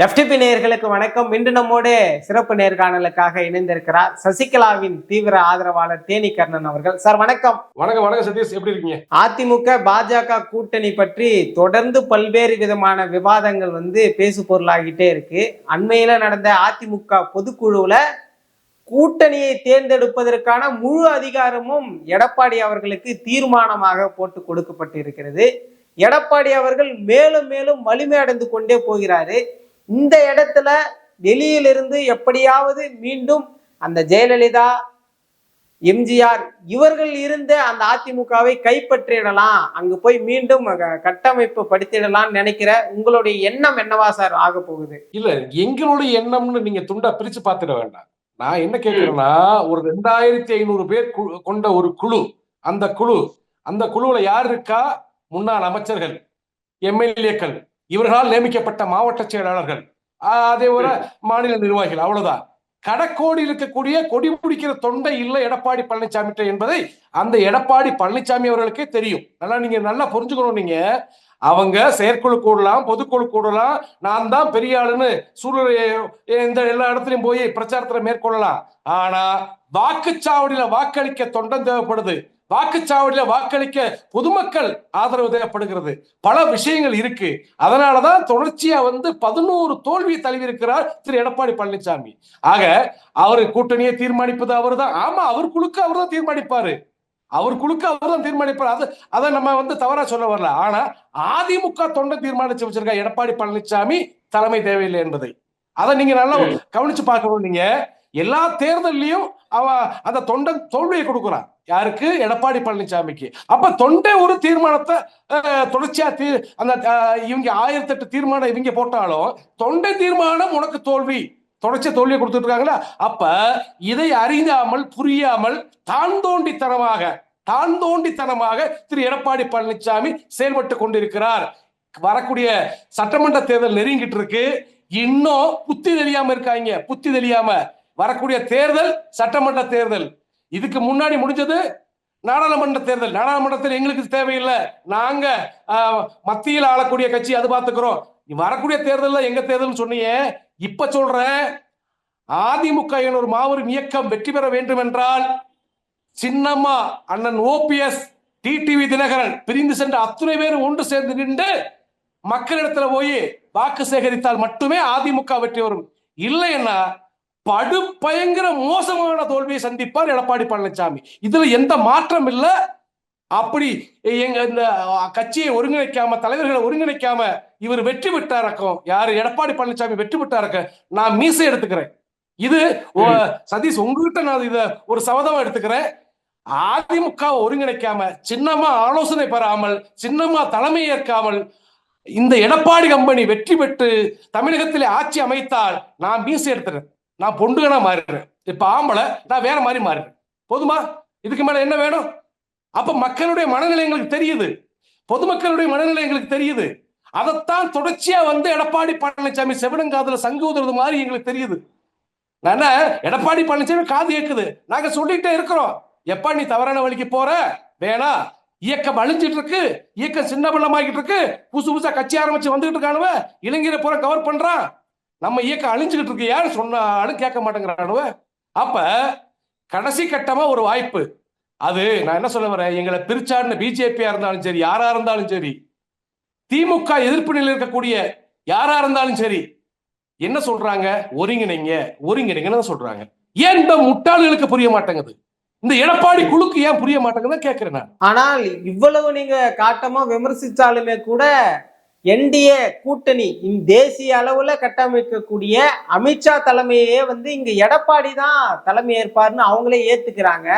FTP நேயர்களுக்கு வணக்கம். இன்று நம்மோடு சிறப்பு நேர்காணலுக்காக இணைந்திருக்கிறார் சசிகலாவின் தீவிர ஆதரவாளர் தேனி கர்ணன் அவர்கள். சார் வணக்கம். வணக்கம். வணக்கம் சதீஷ், எப்படி இருக்கீங்க? அதிமுக பாஜக கூட்டணி பற்றி தொடர்ந்து பல்வேறு விதமான விவாதங்கள் பேசு பொருளாகிட்டே இருக்கு. அண்மையில நடந்த அதிமுக பொதுக்குழுவுல கூட்டணியை தேர்ந்தெடுப்பதற்கான முழு அதிகாரமும் எடப்பாடி அவர்களுக்கு தீர்மானமாக போட்டு கொடுக்கப்பட்டிருக்கிறது. எடப்பாடி அவர்கள் மேலும் மேலும் வலிமை அடைந்து கொண்டே போகிறாரு. இந்த இடத்துல வெளியிலிருந்து எப்படியாவது மீண்டும் அந்த ஜெயலலிதா, எம்ஜிஆர் இவர்கள் இருந்த அந்த அதிமுகவை கைப்பற்றிடலாம், அங்கு போய் மீண்டும் கட்டமைப்பு படுத்திடலாம் நினைக்கிற உங்களுடைய எண்ணம் என்னவா சார் ஆக போகுது? இல்ல, எங்களுடைய எண்ணம்னு நீங்க துண்டா பிரிச்சு பார்த்துட வேண்டாம். நான் என்ன கேட்கிறேன்னா, ஒரு 2500 பேர் கொண்ட ஒரு குழு. அந்த குழுவுல யார் இருக்கா? முன்னாள் அமைச்சர்கள், எம்எல்ஏக்கள், இவர்களால் நியமிக்கப்பட்ட மாவட்ட செயலாளர்கள், அதே போல மாநில நிர்வாகிகள், அவ்வளவுதான். கடக்கோடி இருக்கக்கூடிய கொடி பிடிக்கிற தொண்டை இல்லை எடப்பாடி பழனிசாமி என்பதை அந்த எடப்பாடி பழனிசாமி அவர்களுக்கே தெரியும். நீங்க நல்லா புரிஞ்சுக்கணும். நீங்க அவங்க செயற்குழு கூடலாம், பொதுக்குழு கூடலாம், நான் தான் பெரிய ஆளுன்னு சூழ்நிலை இந்த எல்லா இடத்துலயும் போய் பிரச்சாரத்துல மேற்கொள்ளலாம். ஆனா வாக்குச்சாவடியில வாக்களிக்க தொண்டன் தேவைப்படுது. வாக்குச்சாவடியில வாக்களிக்க பொதுமக்கள் ஆதரவு தேவைப்படுகிறது. பல விஷயங்கள் இருக்கு. அதனாலதான் தொடர்ச்சியா 11 தோல்வியை தழுவி இருக்கிறார் திரு எடப்பாடி பழனிசாமி. ஆக அவரு கூட்டணியை தீர்மானிப்பது அவர்தான். ஆமா, அவர் குழுக்கு அவர் தான் தீர்மானிப்பாரு. அதை நம்ம தவறா சொல்ல வரல. ஆனா அதிமுக தொண்டை தீர்மானிச்சு வச்சிருக்க எடப்பாடி பழனிசாமி தலைமை தேவையில்லை என்பதை அதை நீங்க நல்லா கவனிச்சு பார்க்கணும். நீங்க எல்லா தேர்தலையும் அந்த தொண்டன் தோல்வியை கொடுக்கிறான். யாருக்கு? எடப்பாடி பழனிசாமிக்கு. அப்ப தொண்டை ஒரு தீர்மானத்தை தொடர்ச்சியா அந்த இவங்க 1008 தீர்மானம் இவங்க போட்டாலும் தொண்டை தீர்மானம் உனக்கு தோல்வி, தொடர்ச்சியா தோல்வியை கொடுத்துட்டு இருக்காங்களா? அப்ப இதை அறியாமல் புரியாமல் தான் தோண்டித்தனமாக திரு எடப்பாடி பழனிசாமி செயல்பட்டு கொண்டிருக்கிறார். வரக்கூடிய சட்டமன்ற தேர்தல் நெருங்கிட்டு இருக்கு. இன்னும் புத்தி தெரியாம வரக்கூடிய தேர்தல் சட்டமன்ற தேர்தல். இதுக்கு முன்னாடி முடிஞ்சது நாடாளுமன்ற தேர்தல். நாடாளுமன்றத்தில் எங்களுக்கு தேவையில்லை, நாங்க மத்தியில் ஆளக்கூடிய கட்சி அது பார்த்துக்கிறோம். வரக்கூடிய தேர்தல் எங்க தேர்தல் சொன்னீங்க. இப்ப சொல்றேன், அதிமுக ஒரு மாபெரும் இயக்கம் வெற்றி பெற வேண்டும் என்றால் சின்னம்மா, அண்ணன் ஓபிஎஸ், டிடிவி தினகரன் பிரிந்து சென்ற அத்துணை பேரும் ஒன்று சேர்ந்து நின்று மக்களிடத்துல போய் வாக்கு சேகரித்தால் மட்டுமே அதிமுக வெற்றி வரும். இல்லைன்னா படு பயங்கர மோசமான தோல்வியை சந்திப்பார் எடப்பாடி பழனிசாமி. இதுல எந்த மாற்றம் இல்ல. அப்படி எங்க இந்த கட்சியை ஒருங்கிணைக்காம, தலைவர்களை ஒருங்கிணைக்காம இவர் வெற்றி பெற்றாரக்கம், யாரு? எடப்பாடி பழனிசாமி வெற்றி பெற்றாரக்க நான் மீசை எடுத்துக்கிறேன். இது சதீஷ், உங்ககிட்ட நான் இத ஒரு சபதம் எடுத்துக்கிறேன். அதிமுக ஒருங்கிணைக்காம, சின்னமா ஆலோசனை பெறாமல், சின்னமா தலைமை ஏற்காமல் இந்த எடப்பாடி கம்பெனி வெற்றி பெற்று தமிழகத்திலே ஆட்சி அமைத்தால் நான் மீசை எடுத்துறேன். நான் பொண்டுகனா மாறிடுறேன். இப்ப ஆம்பளை, நான் வேற மாதிரி மாறிடுறேன். போதுமா? இதுக்கு மேல என்ன வேணும்? அப்ப மக்களுடைய மனநிலை எங்களுக்கு தெரியுது, பொதுமக்களுடைய மனநிலை எங்களுக்கு தெரியுது. அதைத்தான் தொடர்ச்சியா எடப்பாடி பழனிசாமி செவனங்காதுல சங்கு ஊதுறது மாதிரி எங்களுக்கு தெரியுது. நான் எடப்பாடி பழனிசாமி காது கேட்குது, நாங்க சொல்லிட்டே இருக்கிறோம். எப்ப நீ தவறான வழிக்கு போற? வேணா, இயக்கம் அழிஞ்சிட்டு இருக்கு, இயக்கம் சின்ன பிள்ளமாக்கிட்டு இருக்கு, புதுசா கட்சி ஆரம்பிச்சு வந்துகிட்டு இருக்கானுவ, இளைஞரை பூரா கவர் பண்றான், நம்ம இயக்கம் அழிஞ்சுக்கிட்டு இருக்கு, யாரு சொன்னாலும் கேட்க மாட்டேங்கிறானுவ. அப்ப கடைசி கட்டமா ஒரு வாய்ப்பு. அது நான் என்ன சொல்ல வரேன், எங்களை பிரிச்சாடுன பிஜேபியா இருந்தாலும் சரி, யாரா இருந்தாலும் சரி, திமுக எதிர்ப்பு நிலையில் இருக்கக்கூடிய யாரா இருந்தாலும் சரி, என்ன சொல்றாங்க? ஒருங்கிணைங்கன்னு சொல்றாங்க. ஏன் இந்த முட்டாள்களுக்கு புரிய மாட்டேங்குது? இந்த எடப்பாடி குழுக்கு ஏன் புரிய மாட்டேங்குதுன்னு கேட்கிறேன். ஆனால் இவ்வளவு நீங்க காட்டமா விமர்சித்தாலுமே கூட என்டிஏ கூட்டணி தேசிய அளவுல கட்டமைக்கக்கூடிய அமித்ஷா தலைமையே இங்க எடப்பாடி தான் தலைமை ஏற்பார்னு அவங்களே ஏத்துக்கிறாங்க.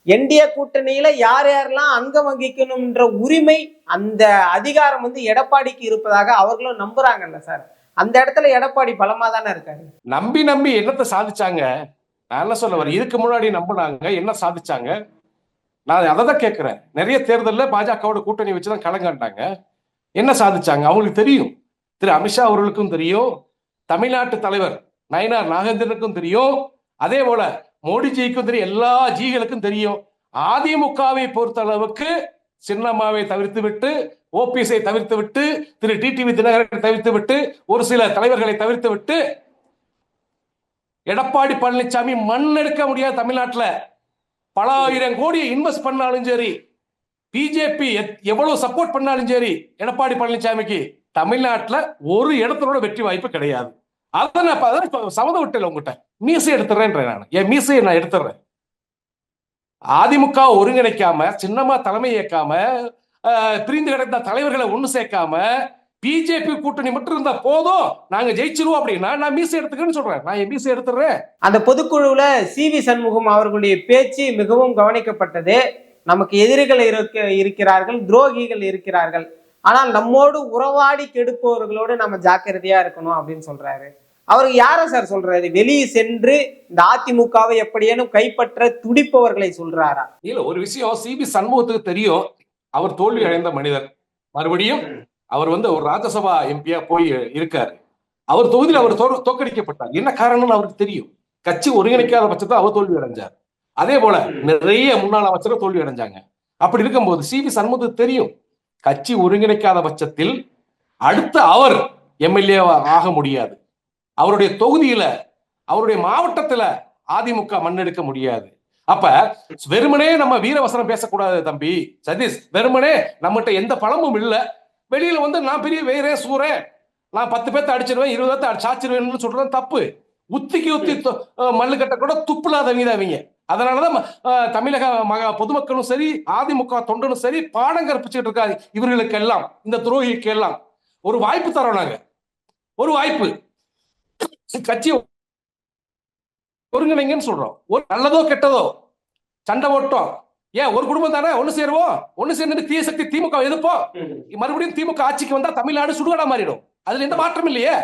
என்டிஏ கூட்டணியில யார் யாரெல்லாம் அங்கம் வகிக்கணும்ன்ற உரிமை, அந்த அதிகாரம் எடப்பாடிக்கு இருப்பதாக அவர்களும் நம்புறாங்கல்ல சார். அந்த இடத்துல எடப்பாடி பலமா தானே இருக்காரு. நம்பி என்னத்தை சாதிச்சாங்க? நான் என்ன சொல்ல வரேன், இதுக்கு முன்னாடி நம்பினாங்க, என்ன சாதிச்சாங்க? நான் அதை தான் கேட்கிறேன். நிறைய தேர்தலில் பாஜகவோட கூட்டணி வச்சுதான் களங்காண்டாங்க. என்ன சாதிச்சாங்க? அவங்களுக்கு தெரியும். திரு அமித்ஷா அவர்களுக்கும் தெரியும், தமிழ்நாட்டு தலைவர் நயினார் நாகேந்திரனுக்கும் தெரியும், அதே போல மோடிஜிக்கும் தெரியும், எல்லா ஜிகளுக்கும் தெரியும். அதிமுகவை பொறுத்த அளவுக்கு சின்னம்மாவை தவிர்த்து விட்டு, ஓபிஎஸ்ஐ தவிர்த்து விட்டு, திரு டிடிவி தினகரனை தவிர்த்து விட்டு, ஒரு சில தலைவர்களை தவிர்த்து விட்டு எடப்பாடி பழனிசாமி மண் எடுக்க முடியாது. தமிழ்நாட்டில் பல ஆயிரம் கோடியை இன்வெஸ்ட் பண்ணாலும் சரி, பிஜேபி எவ்வளவு சப்போர்ட் பண்ணாலும் சரி, எடப்பாடி பழனிசாமிக்கு தமிழ்நாட்டில் ஒரு இடத்துல வெற்றி வாய்ப்பு கிடையாது. அதை நான் சம்மதம் விட்டல உங்ககிட்ட மீசை எடுத்துறேன். நான் என் மீசையை நான் எடுத்துறேன். அதிமுக ஒருங்கிணைக்காம, சின்னமா தலைமை ஏற்காம, பிரிந்து கிடந்த தலைவர்களை ஒண்ணு சேர்க்காம பிஜேபி கூட்டணி மட்டும் இருந்தா போதும், நாங்க ஜெயிச்சிருவோம் அப்படின்னா நான் மீசை எடுத்துக்கன்னு சொல்றேன். நான் என் மீசை எடுத்துறேன். அந்த பொதுக்குழுவுல சி.வி. சண்முகம் அவர்களுடைய பேச்சு மிகவும் கவனிக்கப்பட்டது. நமக்கு எதிரிகள் இருக்கிறார்கள், துரோகிகள் இருக்கிறார்கள், ஆனால் நம்மோடு உறவாடி கெடுப்பவர்களோடு நம்ம ஜாக்கிரதையா இருக்கணும் அப்படின்னு சொல்றாரு. அவருக்கு யார சார் சொல்றாரு? வெளியே சென்று இந்த அதிமுகவை எப்படியேனும் கைப்பற்ற துடிப்பவர்களை சொல்றாரா? இல்ல, ஒரு விஷயம் சி.வி. சண்முகத்துக்கு தெரியும். அவர் தோல்வி அடைந்த மனிதர். மறுபடியும் அவர் ஒரு ராஜ்யசபா எம்பியா போய் இருக்காரு. அவர் தொகுதியில் அவர் தோற்கடிக்கப்பட்டார். என்ன காரணம்னு அவருக்கு தெரியும். கட்சி ஒருங்கிணைக்காத பட்சத்தில் அவர் தோல்வி அடைஞ்சார். அதே போல நிறைய முன்னாள் அமைச்சர்கள் தோல்வி அடைஞ்சாங்க. அப்படி இருக்கும்போது சி.வி. சண்முகத்துக்கு தெரியும், கட்சி ஒருங்கிணைக்காத பட்சத்தில் அடுத்து அவர் எம்எல்ஏ ஆக முடியாது. அவருடைய தொகுதியில, அவருடைய மாவட்டத்துல அதிமுக மண்ணெடுக்க முடியாது. அப்ப வெறுமனே நம்ம வீரவசனம் பேசக்கூடாது தம்பி சதீஷ். வெறுமனே நம்மகிட்ட எந்த பழமும் இல்ல, வெளியில நான் பெரிய வேறே சூறேன், நான் 10 பேர்த்த அடிச்சிருவேன், 20 பேர்த்த சாச்சிருவேன் சொல்றது தப்பு. உத்தி மல்லு கட்ட கூட துப்புலாதவங்க அவங்க. அதனாலதான் தமிழக பொதுமக்களும் சரி, அதிமுக தொண்டனும் சரி பாடம் கற்பிச்சுட்டு இருக்காரு இவர்களுக்கு எல்லாம், இந்த துரோகிக்கு எல்லாம். ஒரு வாய்ப்பு தரோம் நாங்க, ஒரு வாய்ப்பு. கட்சி ஒருங்கிணைங்கன்னு சொல்றோம். ஒரு நல்லதோ கெட்டதோ சண்டை ஓட்டோம், ஏன் ஒரு குடும்பம் தானே, ஒண்ணு சேருவோம். ஒண்ணு சேர்ந்து தீய சக்தி திமுக எதிர்ப்போம். மறுபடியும் திமுக ஆட்சிக்கு வந்தா தமிழ்நாடு சுடுகாடா மாறிடும். அதுல எந்த மாற்றம் இல்லையே.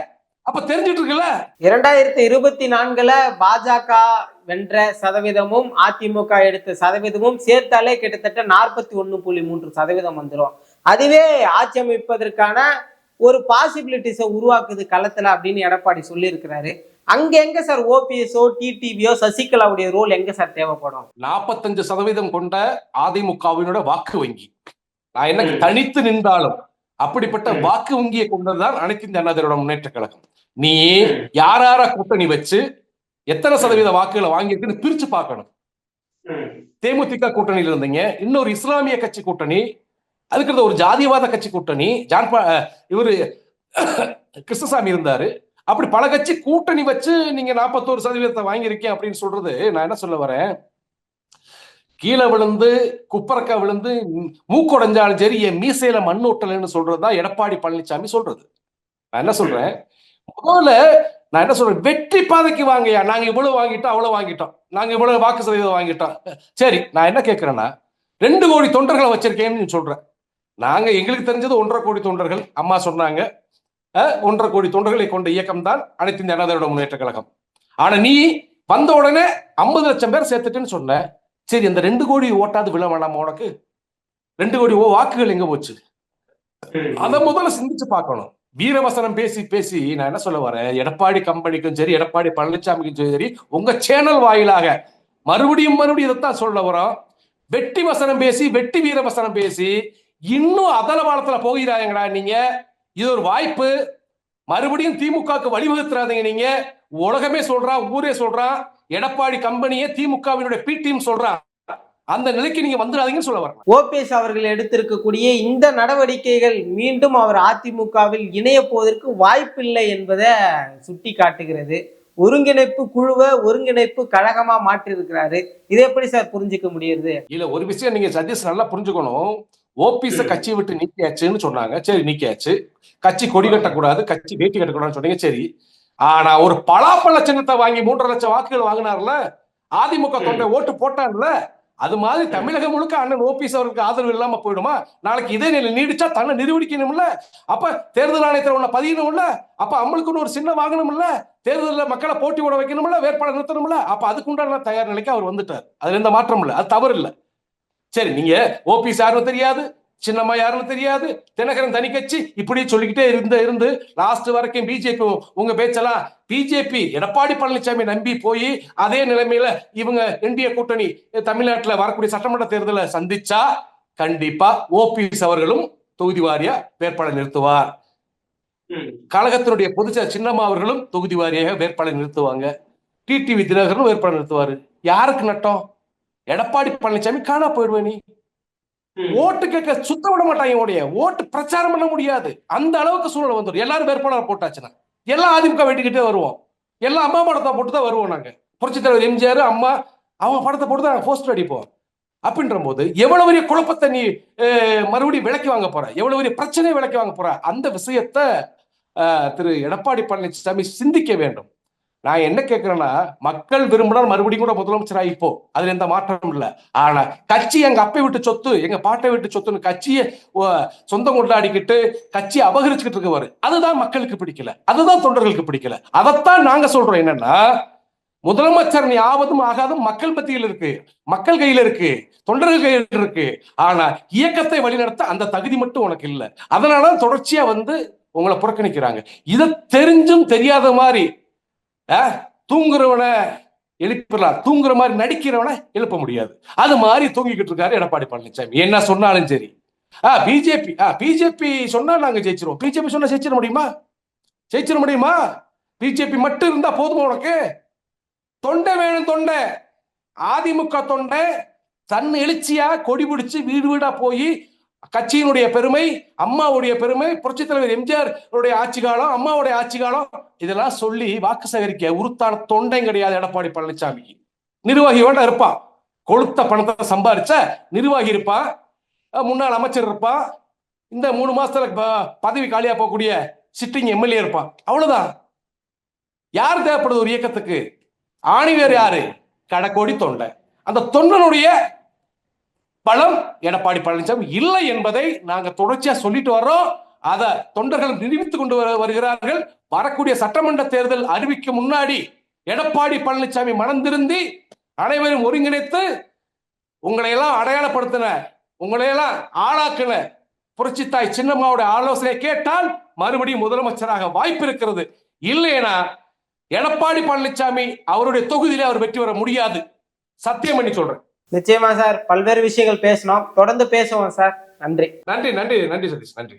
அப்ப தெரிஞ்சிட்டு இருக்குல்ல. 2024 பாஜக வென்ற சதவீதமும் அதிமுக எடுத்த சதவீதமும் சேர்த்தாலே கிட்டத்தட்ட 41.3% வந்துடும். அதுவே ஆட்சி அமைப்பதற்கான ஒரு பாசிபிலிட்டிஸை உருவாக்குது களத்துல அப்படின்னு எடப்பாடி சொல்லி இருக்கிறாரு. அங்க எங்க சார் ஓபிஎஸ்ஓ, டிடிவியோ, சசிகலாவுடைய ரோல் எங்க சார் தேவைப்படும்? 45% கொண்ட அதிமுகவினோட வாக்கு வங்கி, நான் என்ன தனித்து நின்றாலும் அப்படிப்பட்ட வாக்கு வங்கியை கொண்டதுதான் அனைத்து இந்திய அண்ணா திராவிட முன்னேற்ற கழகம். நீ யார கூட்டணி வச்சு எத்தனை சதவீத வாக்குகளை வாங்கியிருக்குன்னு பிரிச்சு பார்க்கணும். தேமுதிக கூட்டணியில் இருந்தீங்க, இன்னொரு இஸ்லாமிய கட்சி கூட்டணி, அதுக்கு ஒரு ஜாதிவாத கட்சி கூட்டணி, இவரு கிருஷ்ணசாமி இருந்தாரு. அப்படி பல கட்சி கூட்டணி வச்சு நீங்க 41% வாங்கியிருக்கேன் அப்படின்னு சொல்றது, நான் என்ன சொல்ல வரேன், கீழே விழுந்து குப்பரக்கா விழுந்து மூக்குடைஞ்சாலும் சரி என் மீசையில மண் ஓட்டலன்னு சொல்றதுதான் எடப்பாடி பழனிசாமி சொல்றது. நான் என்ன சொல்றேன், முதல்ல நான் என்ன சொல்றேன், வெற்றி பாதைக்கு வாங்கயா. நாங்க இவ்வளவு வாங்கிட்டோம், அவ்வளவு வாங்கிட்டோம், நாங்க இவ்வளவு வாக்கு சதவீதம் வாங்கிட்டோம். சரி, நான் என்ன கேட்கிறேன்னா 2 கோடி தொண்டர்களை வச்சிருக்கேன்னு சொல்றேன். நாங்க எங்களுக்கு தெரிஞ்சது 1.5 கோடி தொண்டர்கள். அம்மா சொன்னாங்க 1.5 கோடி தொண்டர்களை கொண்ட இயக்கம் தான் அனைத்து இந்திய அண்ணா திராவிட முன்னேற்ற கழகம். ஆனா நீ வந்த உடனே 50 லட்சம் பேர் சேர்த்துட்டுன்னு சொன்ன. சரி, அந்த 2 கோடி ஓட்டாது விழ வேணாமா உனக்கு? 2 கோடி வாக்குகள் எங்க போச்சு? அத முதல்ல சிந்திச்சு பார்க்கணும். வீரவசனம் பேசி பேசி நான் என்ன சொல்ல வரேன், எடப்பாடி கம்பெனிக்கும் சரி, எடப்பாடி பழனிசாமிக்கும் சரி, உங்க சேனல் வாயிலாக மறுபடியும் இதைத்தான் சொல்ல வரோம். வெட்டி வசனம் பேசி, வெட்டி வீரவசனம் பேசி இன்னும் அதல வாழத்துல போகிறாங்கடா நீங்க. இது ஒரு வாய்ப்பு. மறுபடியும் திமுகவுக்கு வழிவகுத்துறாதீங்க. நீங்க உலகமே சொல்றான், ஊரே சொல்றான், எடப்பாடி கம்பெனியே திமுகவினுடைய பி டீம் சொல்றான். அந்த நிலைக்கு நீங்க வந்துடாதீங்கன்னு சொல்ல வரேன். ஓபிஎஸ் அவர்கள் எடுத்திருக்கக்கூடிய இந்த நடவடிக்கைகள் மீண்டும் அவர் அதிமுகவில் இணைய போவதற்கு வாய்ப்பில்லை என்பதை சுட்டி காட்டுகிறது. ஒருங்கிணைப்பு குழுவை ஒருங்கிணைப்பு கழகமா மாற்றி இருக்கிறாரு. இதை எப்படி சார் புரிஞ்சுக்க முடியுது? இல்ல, ஒரு விஷயம் நீங்க சதீஷ் நல்லா புரிஞ்சுக்கணும். ஓபிஎஸ் கட்சியை விட்டு நீக்கியாச்சுன்னு சொன்னாங்க. சரி, நீக்கியாச்சு. கட்சி கொடி கட்டக்கூடாது, கட்சி வேட்டி கட்டக்கூடாதுன்னு சொன்னீங்க. சரி, ஆனா ஒரு பலாப்பழ சின்னத்தை வாங்கி 3.5 லட்சம் வாக்குகள் வாங்கினார்ல, அதிமுக தொண்டை ஓட்டு போட்டார்ல, அது மாதிரி தமிழகம் முழுக்க அண்ணன் ஓபிஎஸ் அவருக்கு ஆதரவு இல்லாம போயிடுமா? நாளைக்கு இதே நிலை நீடிச்சா தன்னை நிரூபிக்கணும்ல. அப்ப தேர்தல் ஆணையத்தில் ஒண்ணு பதியணும்ல. அப்ப அம்மளுக்குன்னு ஒரு சின்ன வாங்கணும்ல. தேர்தலில் மக்களை போட்டி போட வைக்கணும்ல, வேட்பாளர் நிறுத்தணும்ல. அப்ப அதுக்குண்டான தயார் நிலைக்கு அவர் வந்துட்டார். அதுல எந்த மாற்றம் இல்லை, அது தவறு இல்லை. சரி, நீங்க ஓபிஎஸ் யாருன்னு தெரியாது, சின்னம்மா யாருன்னு தெரியாது, தினகரன் தனி கட்சி, இப்படி சொல்லிக்கிட்டே இருந்து லாஸ்ட் வரைக்கும் பிஜேபி உங்க பேச்செல்லாம் பிஜேபி எடப்பாடி பழனிசாமி நம்பி போய் அதே நிலைமையில இவங்க என்டிஏ கூட்டணி தமிழ்நாட்டில் வரக்கூடிய சட்டமன்ற தேர்தலை சந்திச்சா கண்டிப்பா ஓபிஎஸ் அவர்களும் தொகுதி வாரியா வேட்பாளர் நிறுத்துவார். கழகத்தினுடைய பொதுச்செயலர் சின்னம்மா அவர்களும் தொகுதி வாரியாக வேட்பாளர் நிறுத்துவாங்க. டிடிவி தினகரனும் வேட்பாளர் நிறுத்துவாரு. யாருக்கு நட்டம்? எடப்பாடி பழனிசாமி காணா போயிடுவேன். நீ ஓட்டு கேட்க சுத்த விட மாட்டாங்க. உடைய ஓட்டு பிரச்சாரம் பண்ண முடியாது. அந்த அளவுக்கு சூழல் வந்துடும். எல்லாரும் வேட்பாளர் போட்டாச்சுன்னா எல்லாம் அதிமுக வெட்டிக்கிட்டே வருவோம். எல்லாம் அம்மா படத்தை போட்டு தான் வருவோம். நாங்க புரட்சித் தலைவர் எம்ஜிஆர் அம்மா அவங்க படத்தை போட்டு தான் போஸ்டர் அடிப்போம். அப்படின்ற போது எவ்வளவு பெரிய குழப்பத்தை நீ மறுபடியும் விலைக்கு வாங்க போற, எவ்வளவு பெரிய பிரச்சனையை விலைக்கு வாங்க போற, அந்த விஷயத்த திரு எடப்பாடி பழனிசாமி சிந்திக்க வேண்டும். நான் என்ன கேட்கிறேன்னா, மக்கள் விரும்பினால் மறுபடியும் கூட முதலமைச்சர் ஆகிப்போ, அதுல எந்த மாற்றம் இல்லை. ஆனா கட்சி எங்க அப்பை விட்டு சொத்து, எங்க பாட்டை விட்டு சொத்துன்னு கட்சியை சொந்தம் கொண்டாடிக்கிட்டு கட்சியை அபகரிச்சுக்கிட்டு இருக்கவாரு. அதுதான் மக்களுக்கு பிடிக்கல, அதுதான் தொண்டர்களுக்கு பிடிக்கல. அதைத்தான் நாங்க சொல்றோம். என்னன்னா, முதலமைச்சர் நீ ஆவதும் ஆகாதும் மக்கள் மத்தியில் இருக்கு, மக்கள் கையில இருக்கு, தொண்டர்கள் கையில் இருக்கு. ஆனா இயக்கத்தை வழிநடத்த அந்த தகுதி மட்டும் உனக்கு இல்லை. அதனால தொடர்ச்சியா உங்களை புறக்கணிக்கிறாங்க. இதை தெரிஞ்சும் தெரியாத மாதிரி தூங்குறவனை எழுப்பிடலாம், தூங்குற மாதிரி நடிக்கிறவனை எழுப்ப முடியாது. அது மாதிரி தூங்கிக்கிட்டு இருக்காரு எடப்பாடி பழனிசாமி. என்ன சொன்னாலும் சரி. பிஜேபி சொன்னா நாங்க ஜெயிச்சிருவோம். பிஜேபி சொன்னா ஜெயிச்சிட முடியுமா? ஜெயிச்சிட முடியுமா? பிஜேபி மட்டும் இருந்தா போதுமா உனக்கு? தொண்டை வேணும். தொண்டை அதிமுக தொண்டை தன் எழுச்சியா கொடி பிடிச்சு வீடு வீடா போய் கட்சியினுடைய பெருமை, அம்மாவுடைய பெருமை, புரட்சித் தலைவர் எம்ஜிஆர் ஆட்சி காலம், அம்மாவுடைய ஆட்சி காலம், இதெல்லாம் சொல்லி வாக்கு சேகரிக்க உருத்தான தொண்டை கிடையாது எடப்பாடி பழனிசாமிக்கு. நிர்வாகியோட இருப்பான், கொளுத்த பணத்தை சம்பாரிச்ச நிர்வாகி இருப்பான், முன்னாள் அமைச்சர் இருப்பான், இந்த 3 மாசத்துல பதவி காலியா போகக்கூடிய சிட்டிங் எம்எல்ஏ இருப்பான். அவ்வளவுதான். யார் தேவைப்படுது ஒரு இயக்கத்துக்கு? ஆணிவேர் யாரு? கடக்கோடி தொண்டை. அந்த தொண்டனுடைய பலம் எடப்பாடி பழனிசாமி இல்லை என்பதை நாங்க தொடர்ச்சியா சொல்லிட்டு வர்றோம். அதை தொண்டர்கள் நிரூபித்துக் கொண்டு வருகிறார்கள். வரக்கூடிய சட்டமன்ற தேர்தல் அறிவிக்க முன்னாடி எடப்பாடி பழனிசாமி மனம் திருந்தி அனைவரும் ஒருங்கிணைத்து உங்களை எல்லாம் அடையாளப்படுத்தின, உங்களை எல்லாம் ஆளாக்கின புரட்சித்தாய் சின்னம்மாவுடைய ஆலோசனை கேட்டால் மறுபடியும் முதலமைச்சராக வாய்ப்பு இருக்கிறது. இல்லைன்னா எடப்பாடி பழனிசாமி அவருடைய தொகுதியிலே அவர் வெற்றி பெற முடியாது. சத்தியம் பண்ணி சொல்றேன். நிச்சயமா சார், பல்வேறு விஷயங்கள் பேசணும், தொடர்ந்து பேசுவோம் சார். நன்றி. நன்றி நன்றி நன்றி சதீஷ், நன்றி.